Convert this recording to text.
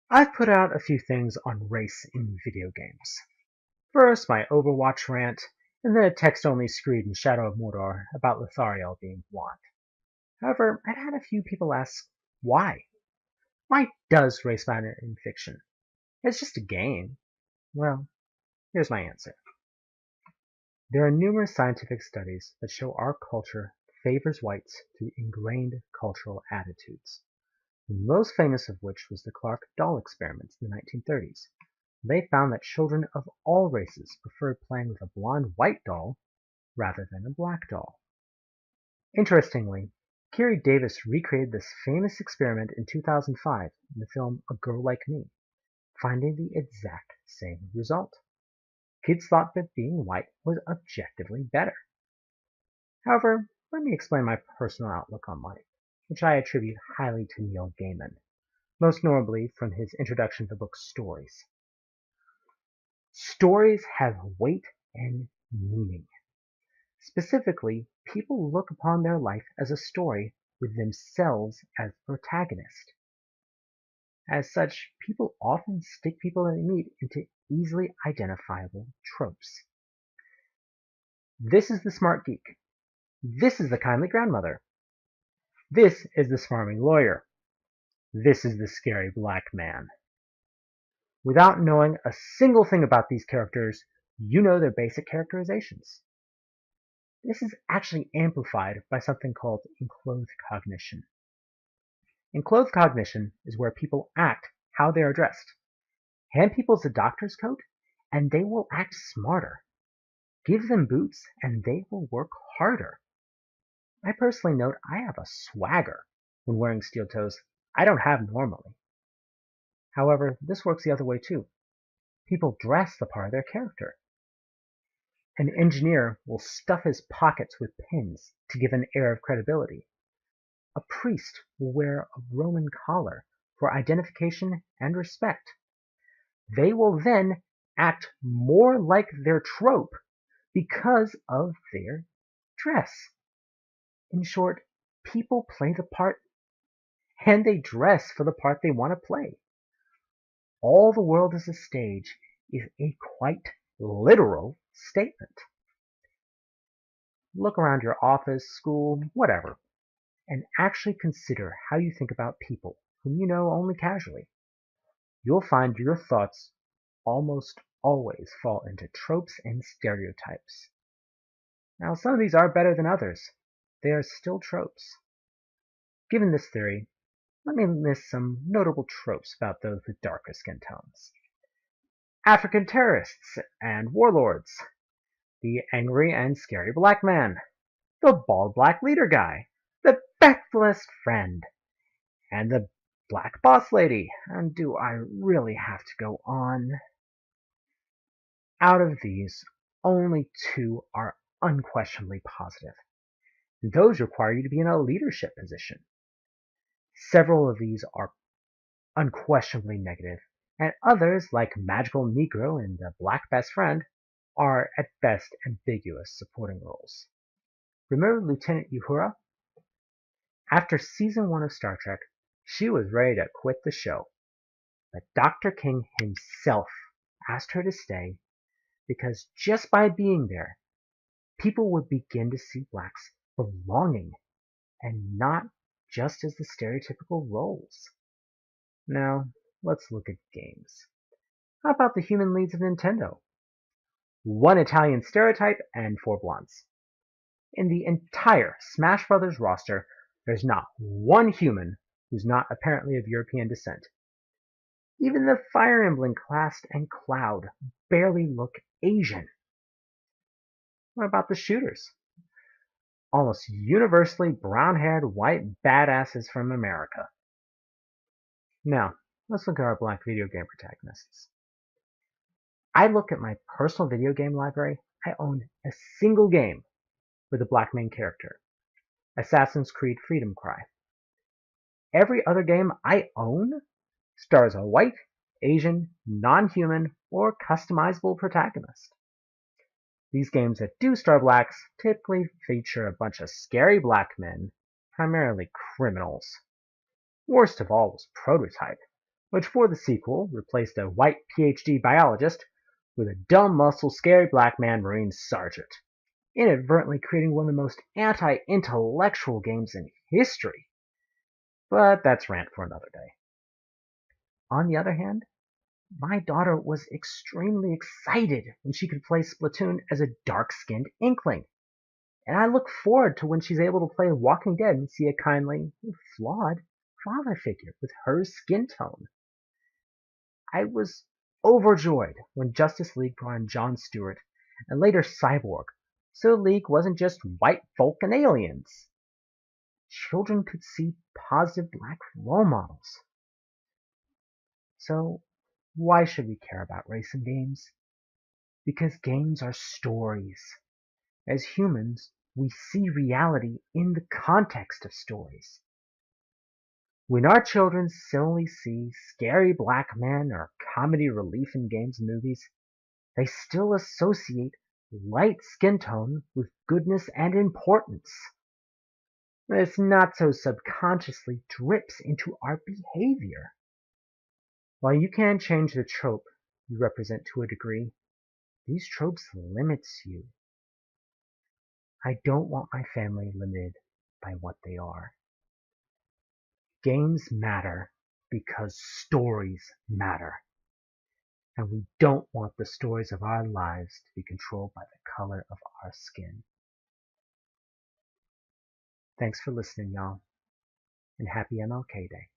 I've put out a few things on race in video games. First, my Overwatch rant, and then a text-only screed in Shadow of Mordor about Lithariel being blonde. However, I've had a few people ask, why? Why does race matter in fiction? It's just a game. Well, here's my answer. There are numerous scientific studies that show our culture favors whites through ingrained cultural attitudes. The most famous of which was the Clark doll experiments in the 1930s. They found that children of all races preferred playing with a blonde white doll rather than a black doll. Interestingly, Kerry Davis recreated this famous experiment in 2005 in the film A Girl Like Me, finding the exact same result. Kids thought that being white was objectively better. However, let me explain my personal outlook on life, which I attribute highly to Neil Gaiman, most notably from his introduction to the book Stories. Stories have weight and meaning. Specifically, people look upon their life as a story with themselves as the protagonist. As such, people often stick people they meet into easily identifiable tropes. This is the smart geek. This is the kindly grandmother. This is the smarmy lawyer. This is the scary black man. Without knowing a single thing about these characters, you know their basic characterizations. This is actually amplified by something called Enclothed Cognition. Enclothed Cognition is where people act how they are dressed. Hand people a doctor's coat, and they will act smarter. Give them boots, and they will work harder. I personally note I have a swagger when wearing steel toes I don't have normally. However, this works the other way too. People dress the part of their character. An engineer will stuff his pockets with pins to give an air of credibility. A priest will wear a Roman collar for identification and respect. They will then act more like their trope because of their dress. In short, people play the part and they dress for the part they want to play. All the world is a stage is a quite literal statement. Look around your office, school, whatever, and actually consider how you think about people whom you know only casually. You'll find your thoughts almost always fall into tropes and stereotypes. Now, some of these are better than others. They are still tropes. Given this theory, let me list some notable tropes about those with darker skin tones. African terrorists and warlords, the angry and scary black man, the bald black leader guy, the beckless friend, and the black boss lady. And do I really have to go on? Out of these, only two are unquestionably positive. Those require you to be in a leadership position. Several of these are unquestionably negative, and others, like Magical Negro and the Black Best Friend, are at best ambiguous supporting roles. Remember Lieutenant Uhura? After season 1 of Star Trek, she was ready to quit the show, but Dr. King himself asked her to stay because just by being there, people would begin to see blacks belonging and not just as the stereotypical roles. Now, let's look at games. How about the human leads of Nintendo? One Italian stereotype and 4 blondes. In the entire Smash Bros. Roster, there's not one human who's not apparently of European descent. Even the Fire Emblem Clast and Cloud barely look Asian. What about the shooters? Almost universally brown-haired white badasses from America. Now, let's look at our black video game protagonists. I look at my personal video game library. I own a single game with a black main character, Assassin's Creed Freedom Cry. Every other game I own stars a white, Asian, non-human, or customizable protagonist. These games that do star blacks typically feature a bunch of scary black men, primarily criminals. Worst of all was Prototype, which for the sequel replaced a white PhD biologist with a dumb muscle scary black man Marine sergeant, inadvertently creating one of the most anti-intellectual games in history. But that's rant for another day. On the other hand, my daughter was extremely excited when she could play Splatoon as a dark-skinned Inkling, and I look forward to when she's able to play Walking Dead and see a kindly, flawed father figure with her skin tone. I was overjoyed when Justice League brought in Jon Stewart and later Cyborg, so the League wasn't just white folk and aliens. Children could see positive black role models. So, why should we care about race in games? Because games are stories. As humans, we see reality in the context of stories. When our children silly see scary black men or comedy relief in games and movies, they still associate light skin tone with goodness and importance. This not so subconsciously drips into our behavior. While you can change the trope you represent to a degree, these tropes limits you. I don't want my family limited by what they are. Games matter because stories matter. And we don't want the stories of our lives to be controlled by the color of our skin. Thanks for listening, y'all, and happy MLK Day.